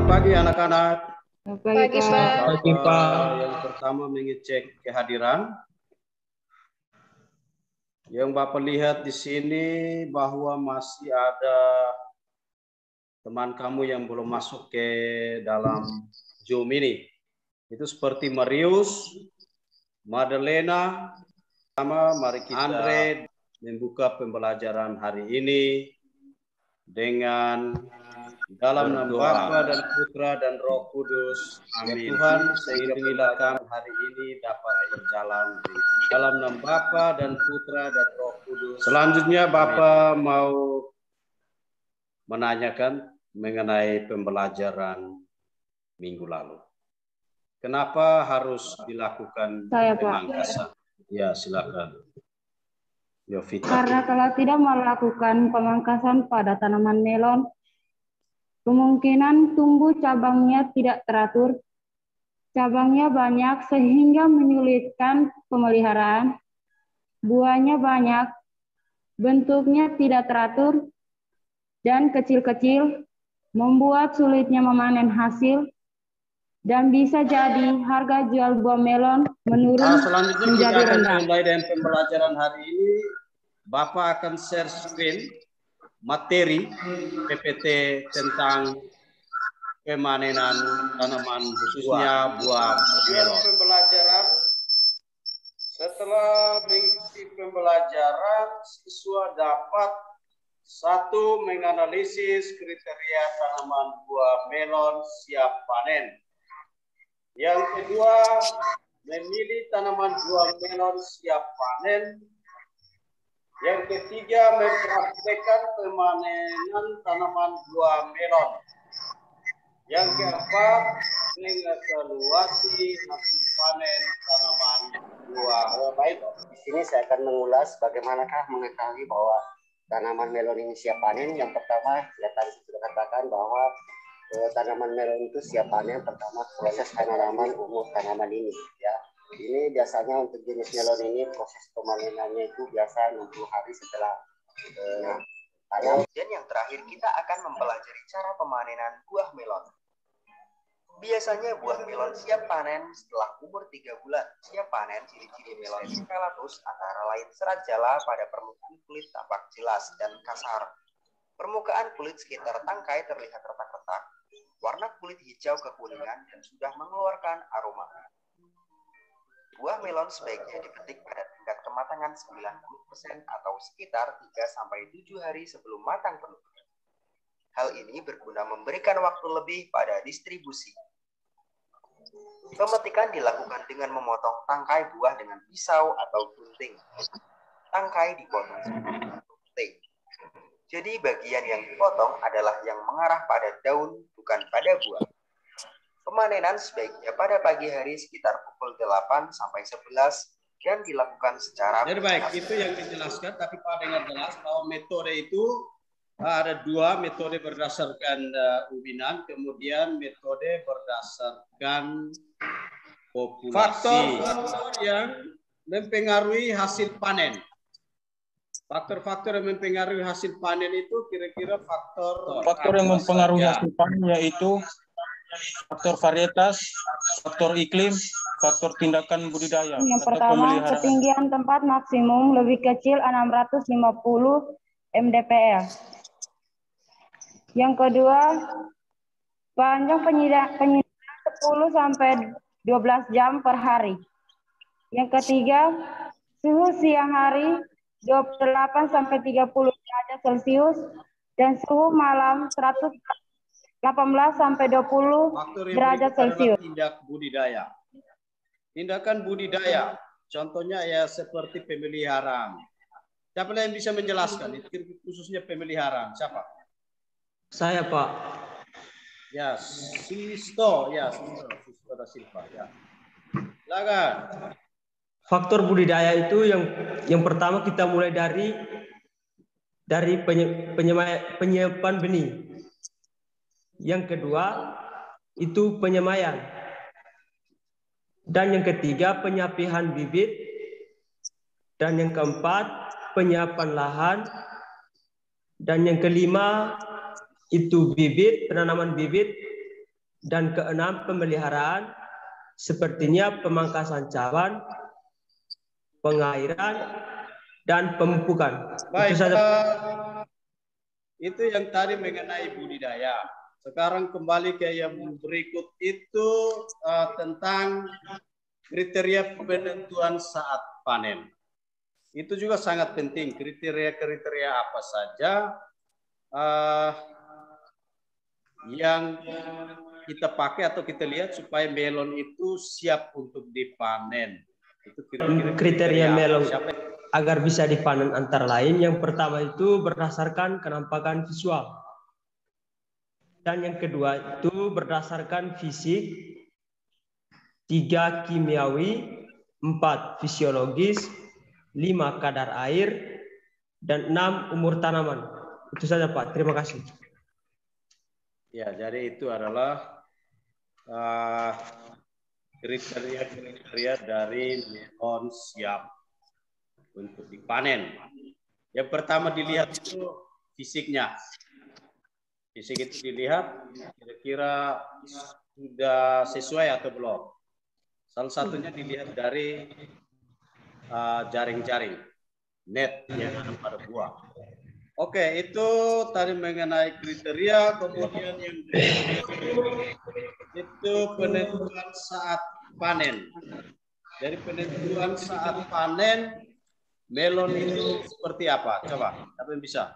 pagi anak-anak. Pagi, Pak. Pagi, Pak. Yang pertama mengecek kehadiran. Yang Bapak lihat di sini bahwa masih ada teman kamu yang belum masuk ke dalam Zoom ini. Itu seperti Marius, Madalena, sama mari kita Andre membuka pembelajaran hari ini dengan dalam nama Bapa dan Putra dan Roh Kudus. Amin. Tuhan, seiringilah kami hari ini dapat berjalan di dalam nama Bapa dan Putra dan Roh Kudus. Selanjutnya Bapak mau menanyakan mengenai pembelajaran minggu lalu. Kenapa harus dilakukan pemangkasan? Ya, silakan. Yovita. Karena kalau tidak melakukan pemangkasan pada tanaman melon, kemungkinan tumbuh cabangnya tidak teratur, cabangnya banyak sehingga menyulitkan pemeliharaan, buahnya banyak, bentuknya tidak teratur, dan kecil-kecil, membuat sulitnya memanen hasil, dan bisa jadi harga jual buah melon menurun selanjutnya menjadi kita akan rendah. mulai dengan pembelajaran hari ini. Bapak akan share screen materi PPT tentang pemanenan tanaman khususnya buah melon. Pembelajaran setelah mengikuti pembelajaran, siswa dapat satu menganalisis kriteria tanaman buah melon siap panen. Yang kedua, memilih tanaman buah melon siap panen. Yang ketiga, mempraktekkan pemanenan tanaman buah melon. Yang keempat, mengevaluasi hasil panen tanaman buah. Baik, di sini saya akan mengulas bagaimanakah mengetahui bahwa tanaman melon ini siap panen. Yang pertama, ya tadi sudah katakan bahwa tanaman melon itu siap panen. Pertama, proses penanaman umur tanaman ini. Ya, ini biasanya untuk jenis melon ini proses pemanenannya itu biasa 60 hari setelah tanam. Dan yang terakhir kita akan mempelajari cara pemanenan buah melon. Biasanya buah melon siap panen setelah umur 3 bulan. Siap panen ciri-ciri melon Spelatus antara lain serat jala pada permukaan kulit tampak jelas dan kasar. Permukaan kulit sekitar tangkai terlihat retak-retak. Warna kulit hijau kekuningan dan sudah mengeluarkan aroma. Buah melon sebaiknya dipetik pada tingkat kematangan 90% atau sekitar 3-7 hari sebelum matang penuh. Hal ini berguna memberikan waktu lebih pada distribusi. Pemetikan dilakukan dengan memotong tangkai buah dengan pisau atau gunting. Tangkai dipotong seperti gunting. Jadi bagian yang dipotong adalah yang mengarah pada daun, bukan pada buah. Pemanenan sebaiknya pada pagi hari sekitar pukul 8 sampai 11 dan dilakukan secara. Jadi baik, itu yang dijelaskan, tapi Pak dengar jelas bahwa metode itu ada dua, metode berdasarkan ubinan, kemudian metode berdasarkan populasi. Faktor yang mempengaruhi hasil panen. Faktor-faktor yang mempengaruhi hasil panen itu kira-kira faktor yang mempengaruhi hasil panen yaitu faktor varietas, faktor iklim, faktor tindakan budidaya. Yang pertama, ketinggian tempat maksimum lebih kecil 650 mdpl. Yang kedua, panjang penyiraman 10 sampai 12 jam per hari. Yang ketiga, suhu siang hari 28 sampai 30 derajat Celcius dan suhu malam 18 sampai 20 derajat Celcius. Tindak budidaya. Tindakan budidaya, contohnya ya seperti pemeliharaan. Siapa yang bisa menjelaskan? Itu khususnya pemeliharaan. Siapa? Saya, Pak. Ya, Sisto da Silva. Ya. Silakan. Faktor budidaya itu yang pertama kita mulai dari penyiapan benih. Yang kedua itu penyemaian. Dan yang ketiga penyapihan bibit. Dan yang keempat penyiapan lahan. Dan yang kelima itu bibit, penanaman bibit. Dan keenam, pemeliharaan sepertinya pemangkasan cabang, pengairan, dan pemupukan. Baik, Itu saja. Itu yang tadi mengenai budidaya. Sekarang kembali ke yang berikut itu tentang kriteria penentuan saat panen. Itu juga sangat penting. Kriteria-kriteria apa saja yang kita pakai atau kita lihat supaya melon itu siap untuk dipanen. Itu kriteria melon agar bisa dipanen antara lain. Yang pertama itu berdasarkan kenampakan visual. Dan yang kedua itu berdasarkan fisik, 3 kimiawi, 4 fisiologis, 5 kadar air, dan 6 umur tanaman. Itu saja Pak, terima kasih. Ya, jadi itu adalah kriteria dari melon siap untuk dipanen. Yang pertama dilihat itu fisiknya. Fisik itu dilihat kira-kira sudah sesuai atau belum. Salah satunya dilihat dari jaring-jaring net yang ada pada buah. Oke, itu tadi mengenai kriteria. Kemudian yang itu penentuan saat panen. Dari penentuan saat panen melon itu seperti apa? Coba, siapa yang bisa?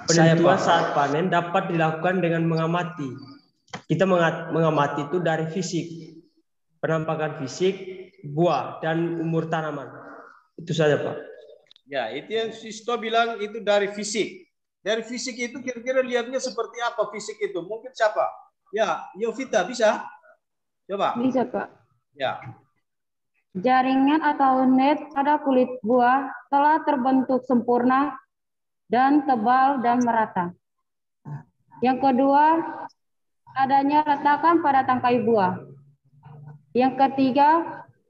Penentuan saat panen dapat dilakukan dengan mengamati. Kita mengamati itu dari fisik, penampakan fisik, buah, dan umur tanaman. Itu saja Pak. Ya, itu yang Sisto bilang itu dari fisik. Dari fisik itu kira-kira lihatnya seperti apa fisik itu? Mungkin siapa? Ya, Yovita bisa? Coba. Bisa Pak. Ya. Jaringan atau net pada kulit buah telah terbentuk sempurna dan tebal dan merata. Yang kedua, adanya retakan pada tangkai buah. Yang ketiga,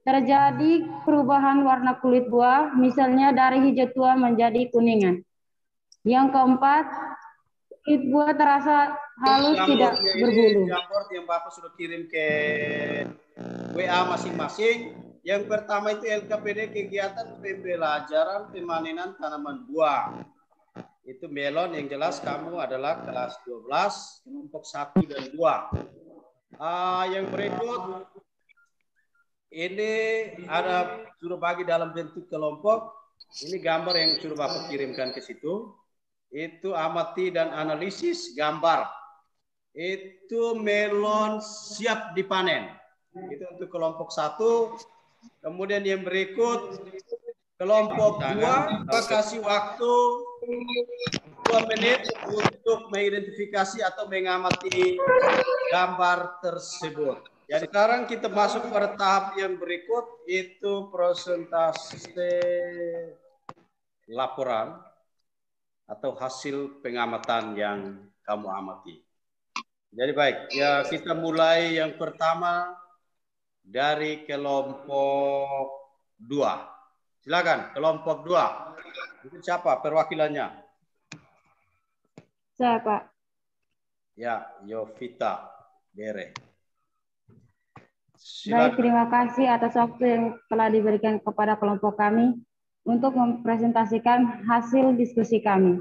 terjadi perubahan warna kulit buah, misalnya dari hijau tua menjadi kuningan. Yang keempat, kulit buah terasa halus, tidak berbulu. Gambar yang Bapak sudah kirim ke WA masing-masing. Yang pertama itu LKPD, kegiatan pembelajaran pemanenan tanaman buah. Itu melon, yang jelas kamu adalah kelas 12, kelompok 1 dan 2. Yang berikut, ini ada sudah bagi dalam bentuk kelompok. Ini gambar yang sudah Bapak kirimkan ke situ. Itu amati dan analisis gambar. Itu melon siap dipanen. Itu untuk kelompok 1. Kemudian yang berikut, kelompok 2, kasih waktu 2 menit untuk mengidentifikasi atau mengamati gambar tersebut. Jadi sekarang kita masuk pada tahap yang berikut, itu presentasi laporan atau hasil pengamatan yang kamu amati. Jadi baik, ya kita mulai yang pertama dari kelompok 2. Silakan, kelompok 2. Itu siapa perwakilannya? Saya Pak. Ya, Yovita Bere. Baik, terima kasih atas waktu yang telah diberikan kepada kelompok kami untuk mempresentasikan hasil diskusi kami.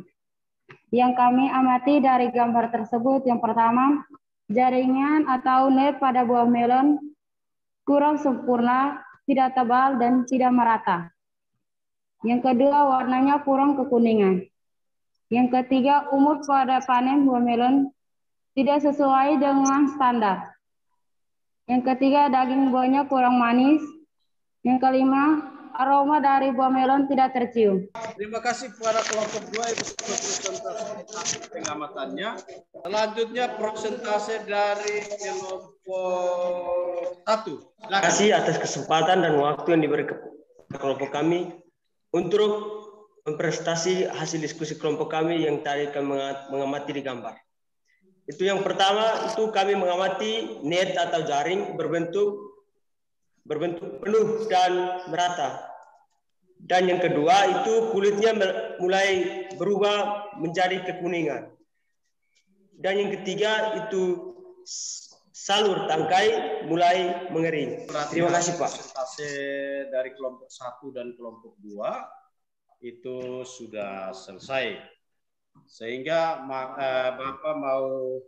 Yang kami amati dari gambar tersebut, yang pertama, jaringan atau net pada buah melon kurang sempurna, tidak tebal, dan tidak merata. Yang kedua, warnanya kurang kekuningan. Yang ketiga, umur pada panen buah melon tidak sesuai dengan standar. Yang ketiga, daging buahnya kurang manis. Yang kelima, aroma dari buah melon tidak tercium. Terima kasih kepada kelompok 2 itu presentasi pengamatannya. Selanjutnya presentasi dari kelompok 1. Terima kasih atas kesempatan dan waktu yang diberi kelompok kami untuk mempresentasi hasil diskusi kelompok kami yang tadi kami mengamati di gambar. Itu yang pertama, itu kami mengamati net atau jaring berbentuk penuh dan merata. Dan yang kedua, itu kulitnya mulai berubah menjadi kekuningan. Dan yang ketiga, itu salur tangkai mulai mengering. Terima kasih Pak. Presentasi dari kelompok 1 dan kelompok 2 itu sudah selesai. Sehingga Bapak mau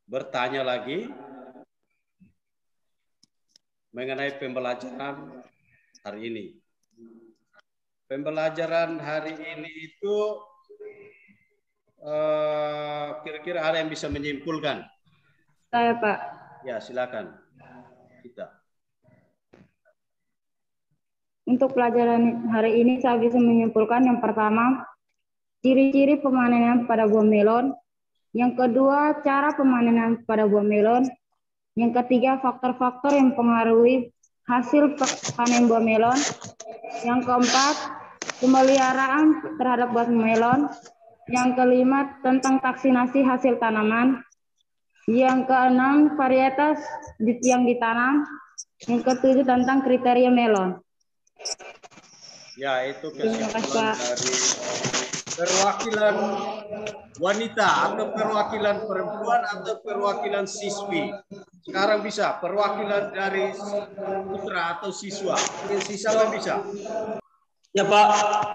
bertanya lagi mengenai pembelajaran hari ini. Pembelajaran hari ini itu kira-kira ada yang bisa menyimpulkan? Saya, Pak. Ya, silakan. Kita. Untuk pelajaran hari ini saya bisa menyimpulkan yang pertama, ciri-ciri pemanenan pada buah melon. Yang kedua, cara pemanenan pada buah melon. Yang ketiga, faktor-faktor yang mempengaruhi hasil panen buah melon. Yang keempat, pemeliharaan terhadap buah melon. Yang kelima, tentang vaksinasi hasil tanaman. Yang keenam, varietas yang ditanam. Yang ketujuh, tentang kriteria melon. Ya, itu kesimpulan dari perwakilan wanita atau perwakilan perempuan atau perwakilan siswi. Sekarang bisa perwakilan dari putra atau siswa. Siswa bisa. Ya Pak.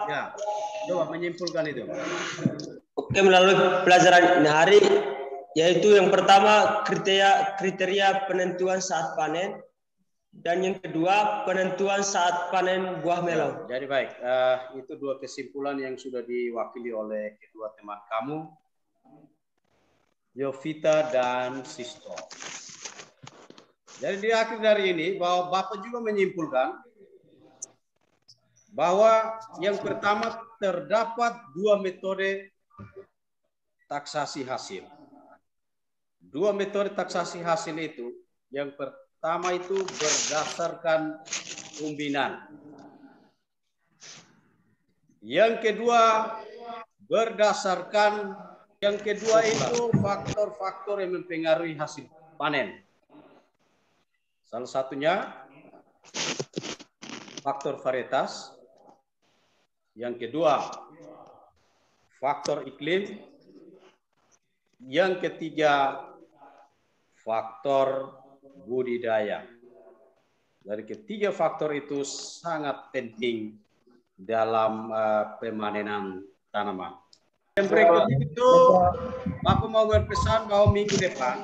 Ya, coba menyimpulkan itu. Oke, melalui pelajaran hari, yaitu yang pertama kriteria penentuan saat panen, dan yang kedua penentuan saat panen buah melon. Jadi baik, itu dua kesimpulan yang sudah diwakili oleh kedua teman kamu, Yovita dan Sisto. Jadi di akhir dari ini bahwa Bapak juga menyimpulkan bahwa yang pertama terdapat dua metode taksasi hasil. Dua metode taksasi hasil itu, yang pertama itu berdasarkan umbinan. Yang kedua itu faktor-faktor yang mempengaruhi hasil panen. Salah satunya faktor varietas. Yang kedua faktor iklim. Yang ketiga faktor budidaya. Dari ketiga faktor itu sangat penting dalam pemanenan tanaman. Yang berikut itu, Bapak mau berpesan bahwa minggu depan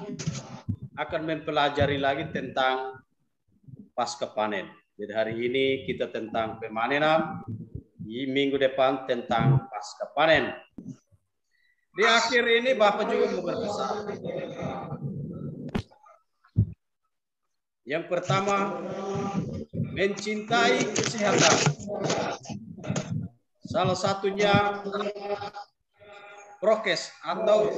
akan mempelajari lagi tentang pasca panen. Jadi hari ini kita tentang pemanenan, minggu depan tentang pasca panen. Di akhir ini Bapak juga mau berpesan. Yang pertama, mencintai kesehatan. Salah satunya prokes atau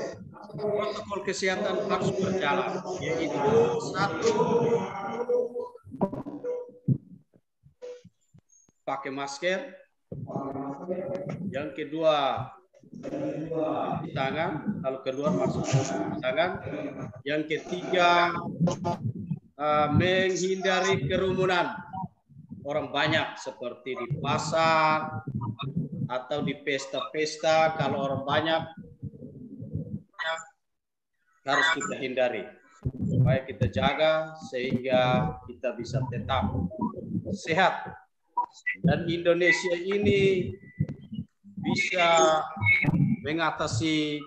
protokol kesehatan harus berjalan, yaitu satu, pakai masker. Yang kedua, cuci tangan. Kalau keluar maksudnya cuci tangan. Yang ketiga, menghindari kerumunan orang banyak seperti di pasar atau di pesta-pesta. Kalau orang banyak harus kita hindari supaya kita jaga sehingga kita bisa tetap sehat dan Indonesia ini bisa mengatasi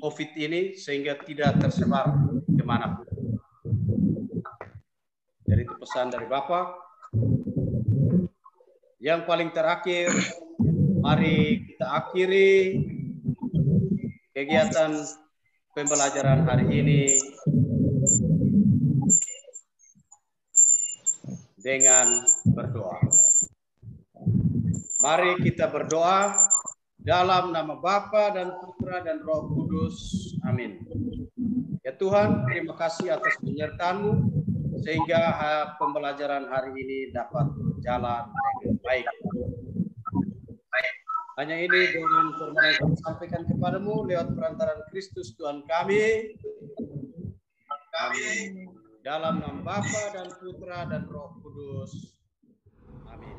COVID ini sehingga tidak tersebar kemanapun. Jadi itu pesan dari Bapak. Yang paling terakhir, mari kita akhiri kegiatan pembelajaran hari ini dengan berdoa. Mari kita berdoa dalam nama Bapa dan Putra dan Roh Kudus. Amin. Ya Tuhan, terima kasih atas penyertaan-Mu sehingga pembelajaran hari ini dapat berjalan dengan baik. Hanya ini dengan firman yang kami sampaikan kepadamu lewat perantaraan Kristus Tuhan kami. Amin. Dalam nama Bapa dan Putra dan Roh Kudus. Amin.